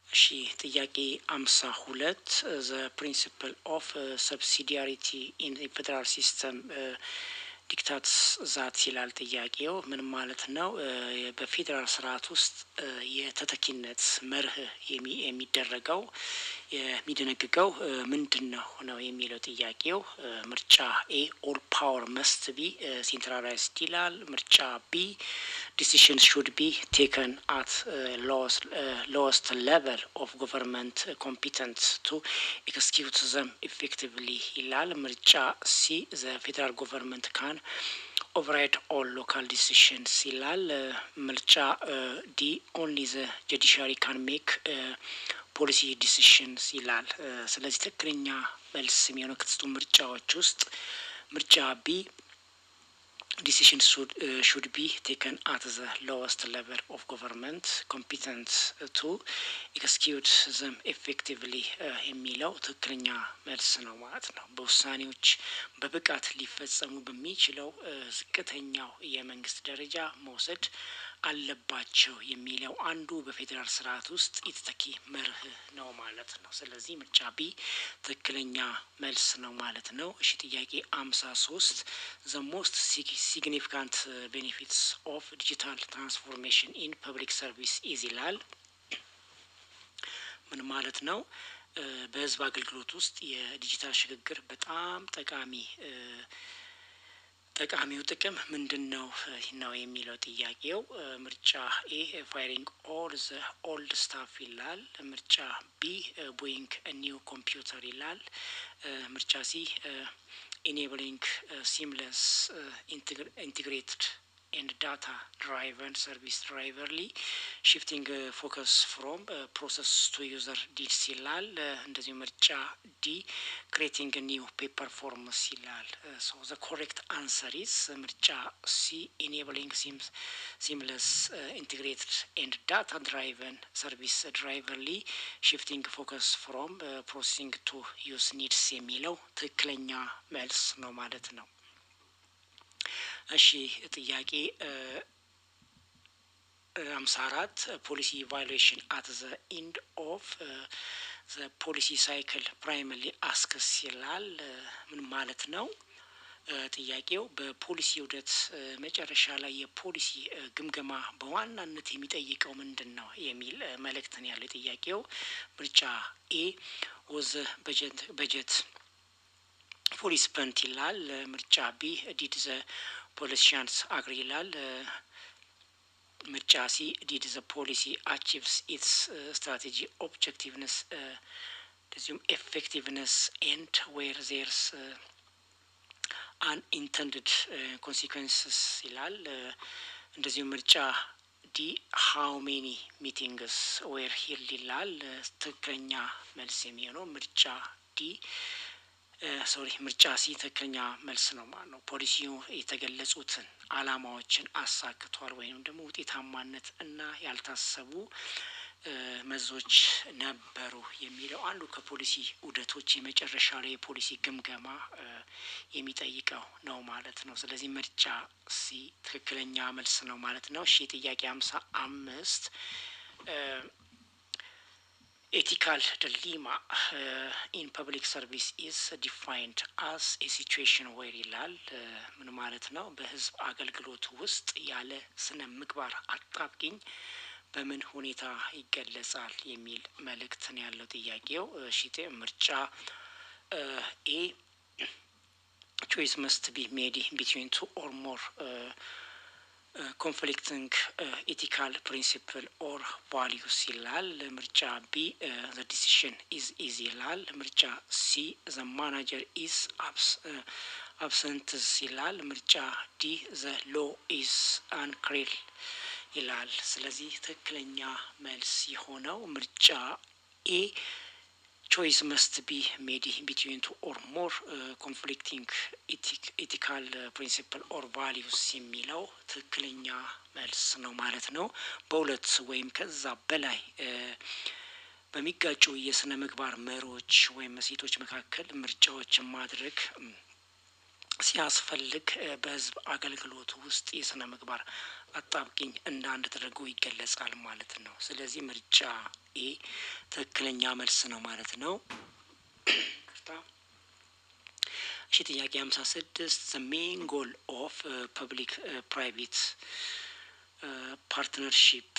እሺ ጥያቄ 52 the principle of subsidiarity in the federal system ዲክታትስ ዛት ይላል ጥያቄው። ምን ማለት ነው? በፌዴራል ስርዓት ውስጥ የተተኪነት መርህ የሚደረገው የሚደነግገው ምንድነው ነው የሚለው ጥያቄው። ምርጫ ኤ ኦል ፓወር መስት ቢ ሴንትራላይዝድ ይላል። ምርጫ ቢ ዲሲሽን ሹድ ቢ ቴከን አት ሎወስት ሌቨል ኦፍ ገቨርንመንት ኮምፒተንት ቱ ኤክስኪዩት ዘም ኢፌክቲቭሊ ይላል። ምርጫ ሲ ዘ ፌዴራል ገቨርንመንት ካን ኦቨራይድ ኦል ሎካል ዲሲሽንስ ይላል። ምርጫ ዲ ኦንሊ ዘ ጁዲሻሪ ካን ሜክ ፖሊሲ ዲሲሽንስ ይላል። ስለዚህ ትክክለኛ መልስ የሚሆነው ከተሰጡ ምርጫዎች ውስጥ ምርጫ ቢ ዲሲሽን ሹድ ቢ ቴከን አት ዘ ሎወስት ሌቨል ኦፍ ገቨርንመንት ኮምፒተንት ቱ ኤክስኪዩት ዘም ኤፌክቲቭሊ የሚለው ትክክለኛ መልስ ነው ማለት ነው። በውሳኔዎች በብቃት ሊፈጸሙ በሚችለው ዝቅተኛው የመንግስት ደረጃ መውሰድ አለባቸው የሚለው አንዱ በፌዴራል ስርዓት ውስጥ የተተኪ መርህ ነው ማለት ነው። ስለዚህ ምርጫ ቢ ትክክለኛ መልስ ነው ማለት ነው። እሺ ጥያቄ 53 ዘ ሞስት ሲግኒፊካንት ቤኔፊትስ ኦፍ ዲጂታል ትራንስፎርሜሽን ኢን ፐብሊክ ሰርቪስ ኢዝ ይላል። ምን ማለት ነው? በህዝብ አገልግሎት ውስጥ የዲጂታል ሽግግር በጣም ጠቃሚው ጥቅም ምንድን ነው የሚለው ጥያቄው። ምርጫ ኤ ፋይሪንግ ኦል ዘ ኦልድ ስታፍ ይላል። ምርጫ ቢ ቡይንግ ኒው ኮምፒውተር ይላል። ምርጫ ሲ ኢኔብሊንግ ሲምለስ ኢንቴግሬትድ ኤንድ ዳታ ድራይቨን ሰርቪስ ድራይቨርሊ ሽፍቲንግ ፎከስ ፍሮም ፕሮሰስ ቱ ዩዘር ዲድስ ይላል። እንደዚሁ ምርጫ ዲ ክሬቲንግ ኒው ፔፐር ፎርምስ ይላል። ሶ ዘ ኮሬክት አንሰር ኢዝ ምርጫ ሲ ኢኔብሊንግ ሲምለስ ኢንቴግሬትድ ኤንድ ዳታ ድራይቨን ሰርቪስ ድራይቨርሊ ሽፍቲንግ ፎከስ ፍሮም ፕሮሰሲንግ ቱ ዩዝ ኒድስ የሚለው ትክክለኛ መልስ ነው ማለት ነው። እሺ ጥያቄ 54 ፖሊሲ ኢቫሉዌሽን አት ዘ ኢንድ ኦፍ ዘ ፖሊሲ ሳይክል ፕራይመሪ አስክስ ይላል። ምን ማለት ነው? ጥያቄው በፖሊሲ ውደት መጨረሻ ላይ የፖሊሲ ግምገማ በዋናነት የሚጠይቀው ምንድን ነው የሚል መልእክትን ያለው ጥያቄው። ምርጫ ኤ ወዘ በጀት ፉሊ ስፐንት ይላል። ምርጫ ቢ ዲድ ዘ ፖሊሲያንስ አግሪ ይላል። ምርጫ ሲ ዲድ ዘ ፖሊሲ አቺቭስ ኢትስ ስትራቴጂ ኦብጀክቲቭነስ እንደዚሁም ኤፌክቲቭነስ ኤንድ ዌር ዜርስ አንኢንተንድድ ኮንሲኩዌንስስ ይላል። እንደዚሁም ምርጫ ዲ ሃው ሜኒ ሚቲንግስ ዌር ሂልድ ይላል። ትክክለኛ መልስ የሚሆነው ምርጫ ዲ ምርጫ ሲ ትክክለኛ መልስ ነው ማለት ነው። ፖሊሲው የተገለጹትን አላማዎችን አሳክቷል ወይም ደግሞ ውጤታማነት እና ያልታሰቡ መዞች ነበሩ የሚለው አንዱ ከፖሊሲ ውደቶች የመጨረሻ ላይ የፖሊሲ ግምገማ የሚጠይቀው ነው ማለት ነው። ስለዚህ ምርጫ ሲ ትክክለኛ መልስ ነው ማለት ነው። እሺ ጥያቄ 55 ኤቲካል ዲሌማ ኢን ፐብሊክ ሰርቪስ ኢዝ ዲፋይንድ አስ ኤ ሲቹዌሽን ዌር ይላል። ምን ማለት ነው? በህዝብ አገልግሎት ውስጥ ያለ ስነ ምግባር አጣብቂኝ በምን ሁኔታ ይገለጻል የሚል መልእክት ነው ያለው ጥያቄው። እሺ ምርጫ ኤ choice must be made between two or more conflicting ethical principle or values ይላል። ምርጫ ቢ the decision is easy ይላል። ምርጫ ሲ the manager is absent ይላል። ምርጫ ዲ the law is unclear ይላል። ስለዚህ ትክክለኛ መልስ የሆነው ምርጫ ኤ choice must be made between two or more conflicting ethical principle or values የሚለው ትክክለኛ መልስ ነው ማለት ነው። በሁለት ወይም ከዛ በላይ በሚጋጩ የስነ ምግባር መርሆች ወይም እሴቶች መካከል ምርጫዎችን ማድረግ ሲያስፈልግ በህዝብ አገልግሎት ውስጥ የስነ ምግባር አጣብቂኝ እንደ አንድ ተደርጎ ይገለጻል ማለት ነው። ስለዚህ ምርጫ ኤ ትክክለኛ መልስ ነው ማለት ነው። እሺ ጥያቄ 56 the main goal of public private ፓርትነርሺፕ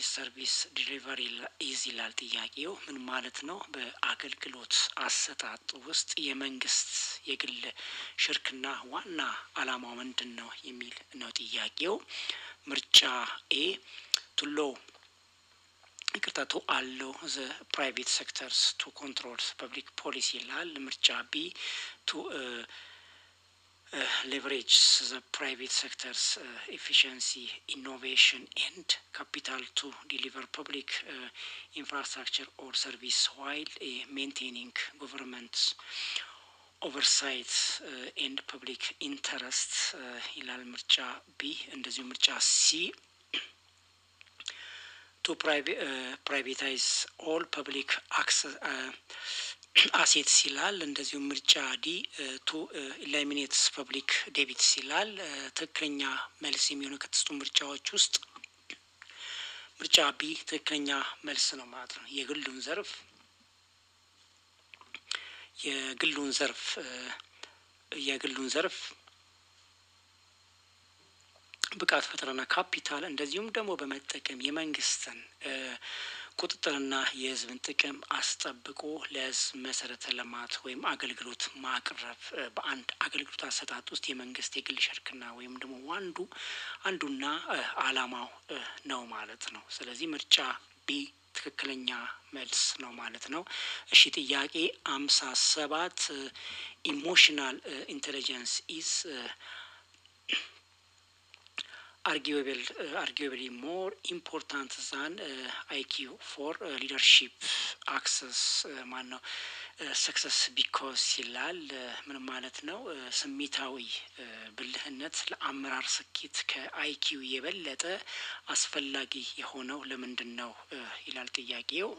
ሰርቪስ ዲሊቨሪ ኢዝ ይላል ጥያቄው። ምን ማለት ነው? በአገልግሎት አሰጣጥ ውስጥ የመንግስት የግል ሽርክና ዋና አላማው ምንድን ነው የሚል ነው ጥያቄው። ምርጫ ኤ ቱሎ ይቅርታ አለው ዘ ፕራይቬት ሴክተርስ ቱ ኮንትሮል ፐብሊክ ፖሊሲ ይላል። ምርጫ ቢ ቱ leverage the private sector's efficiency, innovation and capital to deliver public infrastructure or service while maintaining government's oversight and public interest ይላል ምርጫ ቢ። እንደዚሁ ምርጫ ሲ to privatize all public access አሴትስ ይላል። እንደዚሁ ምርጫ ዲ ቱ ኢላሚኔትስ ፐብሊክ ዴቢትስ ይላል። ትክክለኛ መልስ የሚሆነው ከተሰጡ ምርጫዎች ውስጥ ምርጫ ቢ ትክክለኛ መልስ ነው ማለት ነው። የግሉን ዘርፍ ብቃት ፈጠራና ካፒታል እንደዚሁም ደግሞ በመጠቀም የመንግስትን ቁጥጥርና የህዝብን ጥቅም አስጠብቆ ለህዝብ መሰረተ ልማት ወይም አገልግሎት ማቅረብ በአንድ አገልግሎት አሰጣጥ ውስጥ የመንግስት የግል ሽርክና ወይም ደግሞ አንዱና አላማው ነው ማለት ነው። ስለዚህ ምርጫ ቢ ትክክለኛ መልስ ነው ማለት ነው። እሺ ጥያቄ 57 ኢሞሽናል ኢንቴሊጀንስ ኢዝ arguably more important than IQ for leadership access ማነው ሰክሰስ ቢኮዝ ይላል። ምን ማለት ነው? ስሜታዊ ብልህነት ለአመራር ስኬት ከአይኪው የበለጠ አስፈላጊ የሆነው ለምንድን ነው ይላል ጥያቄው።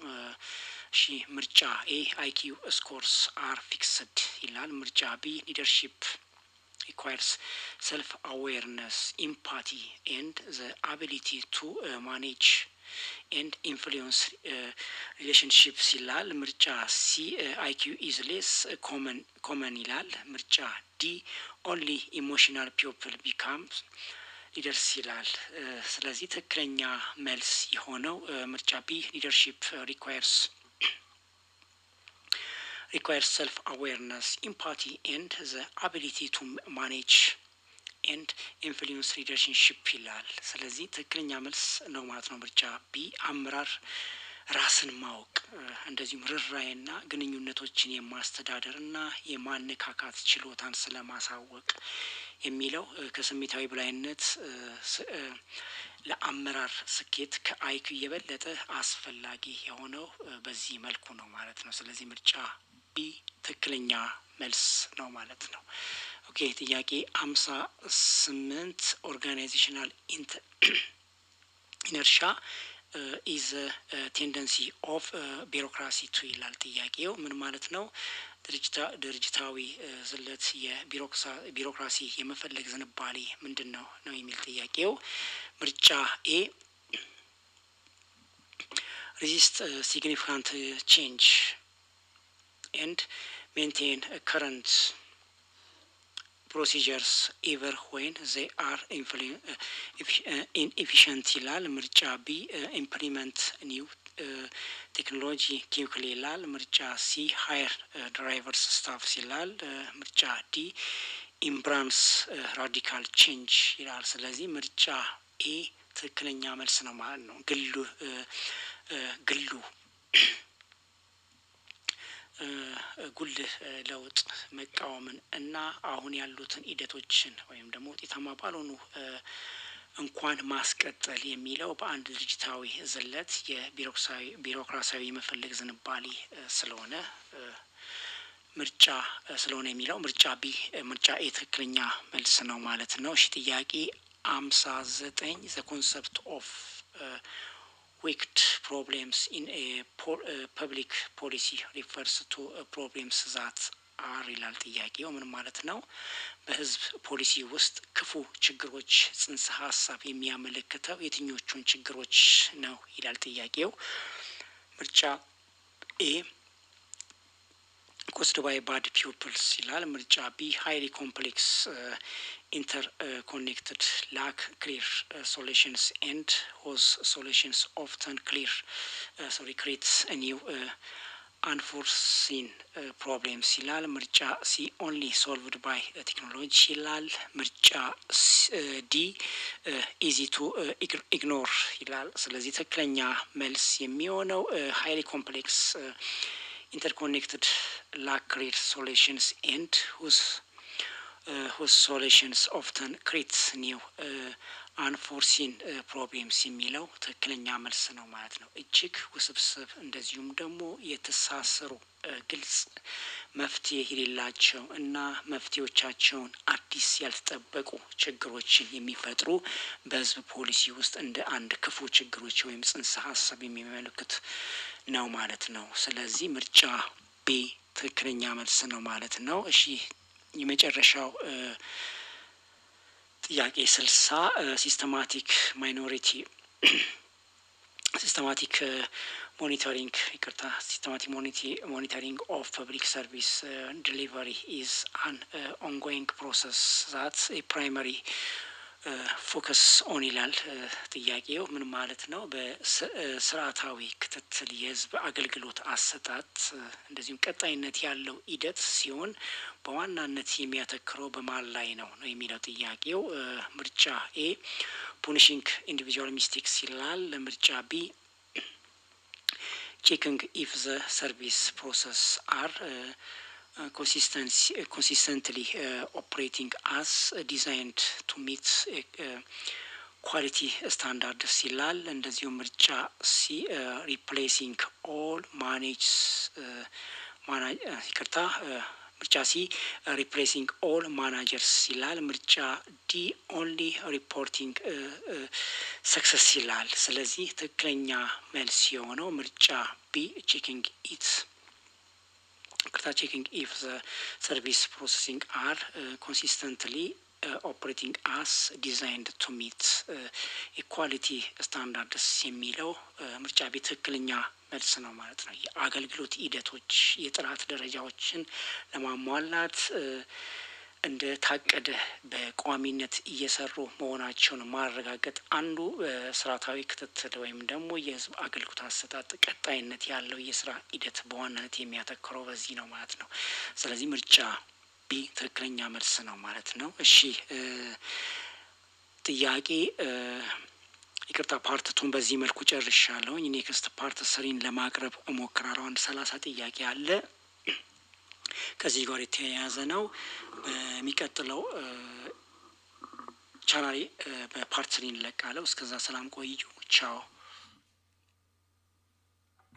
እሺ ምርጫ ኤ አይኪው ስኮርስ አር ፊክስድ ይላል። ምርጫ ቢ ሊደርሺፕ requires self-awareness, empathy, and the ability to manage and influence relationships ይላል። ምርጫ ሲ IQ is less common ይላል። ምርጫ ዲ only emotional people becomes leaders ይላል። ስለዚህ ትክክለኛ መልስ የሆነው ምርጫ ቢ leadership requires self-awareness, empathy, and the ability to manage and influence relationship ይላል። ስለዚህ ትክክለኛ መልስ ነው ማለት ነው ምርጫ ቢ አመራር ራስን ማወቅ እንደዚሁም ርህራሄና ግንኙነቶችን የማስተዳደርና የማነካካት ችሎታን ስለማሳወቅ የሚለው ከስሜታዊ በላይነት ለአመራር ስኬት ከአይኪው የበለጠ አስፈላጊ የሆነው በዚህ መልኩ ነው ማለት ነው። ስለዚህ ምርጫ ቢ ትክክለኛ መልስ ነው ማለት ነው። ኦኬ ጥያቄ 58 ኦርጋናይዜሽናል ኢነርሻ ኢዝ ቴንደንሲ ኦፍ ቢሮክራሲ ቱ ይላል ጥያቄው። ምን ማለት ነው? ድርጅታዊ ዝለት የቢሮክራሲ የመፈለግ ዝንባሌ ምንድን ነው የሚል ጥያቄው። ምርጫ ኤ ሪዚስት ሲግኒፊካንት ቼንጅ and maintain current procedures even when they are inefficient ይላል። ምርጫ ቢ implement new technology quickly ይላል። ምርጫ ሲ hire drivers staffs ይላል። ምርጫ ዲ embrace radical change ይላል። ስለዚህ ምርጫ ኤ ትክክለኛ መልስ ነው ማለት ነው። ጉልህ ለውጥ መቃወምን እና አሁን ያሉትን ሂደቶችን ወይም ደግሞ ውጤታማ ባልሆኑ እንኳን ማስቀጠል የሚለው በአንድ ድርጅታዊ ዝለት የቢሮክራሲያዊ መፈለግ ዝንባሌ ስለሆነ የሚለው ምርጫ ቢ ምርጫ ኤ ትክክለኛ መልስ ነው ማለት ነው። እሺ ጥያቄ 59 the concept of wicked problems in a public policy refers to problems that are ይላል ጥያቄው። ምን ማለት ነው? በህዝብ ፖሊሲ ውስጥ ክፉ ችግሮች ጽንሰ ሀሳብ የሚያመለክተው የትኞቹን ችግሮች ነው ይላል ጥያቄው። ምርጫ ኤ caused by bad pupils ይላል። ምርጫ ቢ highly complex interconnected lack clear solutions and whose solutions often creates a new unforeseen problems ይላል። ምርጫ ሲ only solved by technology ይላል። ምርጫ ዲ easy to ignore ይላል። ስለዚህ ትክክለኛ መልስ የሚሆነው highly complex interconnected lack clear solutions and whose solutions often creates new unforeseen problems የሚለው ትክክለኛ መልስ ነው ማለት ነው። እጅግ ውስብስብ እንደዚሁም ደግሞ የተሳሰሩ ግልጽ መፍትሄ የሌላቸው እና መፍትሄዎቻቸውን አዲስ ያልተጠበቁ ችግሮችን የሚፈጥሩ በህዝብ ፖሊሲ ውስጥ እንደ አንድ ክፉ ችግሮች ወይም ጽንሰ ሀሳብ የሚመለከት ነው ማለት ነው። ስለዚህ ምርጫ ቢ ትክክለኛ መልስ ነው ማለት ነው። እሺ የመጨረሻው ጥያቄ 60 ሲስተማቲክ ሞኒተሪንግ ኦፍ ፐብሊክ ሰርቪስ ዲሊቨሪ ኢዝ አን ኦንጎይንግ ፕሮሰስ ዛት ፕራይመሪ ፎከስ ኦን ይላል። ጥያቄው ምን ማለት ነው? በስርዓታዊ ክትትል የህዝብ አገልግሎት አሰጣጥ እንደዚሁም ቀጣይነት ያለው ሂደት ሲሆን በዋናነት የሚያተክረው በማን ላይ ነው የሚለው ጥያቄው። ምርጫ ኤ ፑኒሽንግ ኢንዲቪጁዋል ሚስቴክስ ይላል። ምርጫ ቢ ቼኪንግ ኢፍ ዘ ሰርቪስ ፕሮሰስ አር consistently operating as designed to meet quality standards ይላል። እንደዚሁ ምርጫ ሲ replacing all ምርጫ ሲ replacing all managers ይላል። ምርጫ ዲ only reporting success ይላል። ስለዚህ ትክክለኛ መልስ የሆነው ምርጫ ቢ checking if the service processing are consistently operating as designed to meet equality standards የሚለው ምርጫ ቤት ትክክለኛ መልስ ነው ማለት ነው። የአገልግሎት ሂደቶች የጥራት ደረጃዎችን ለማሟላት እንደ ታቀደ በቋሚነት እየሰሩ መሆናቸውን ማረጋገጥ አንዱ ስርዓታዊ ክትትል ወይም ደግሞ የህዝብ አገልግሎት አሰጣጥ ቀጣይነት ያለው የስራ ሂደት በዋናነት የሚያተኩረው በዚህ ነው ማለት ነው። ስለዚህ ምርጫ ቢ ትክክለኛ መልስ ነው ማለት ነው። እሺ ጥያቄ ይቅርታ ፓርት ቱን በዚህ መልኩ ጨርሻለሁ። ኔክስት ፓርት ስሪን ለማቅረብ እሞክራለሁ። አንድ 30 ጥያቄ አለ ከዚህ ጋር የተያያዘ ነው። በሚቀጥለው ቻናሌ በፓርት ስሪን ለቃለሁ። እስከዛ ሰላም ቆዩ። ቻው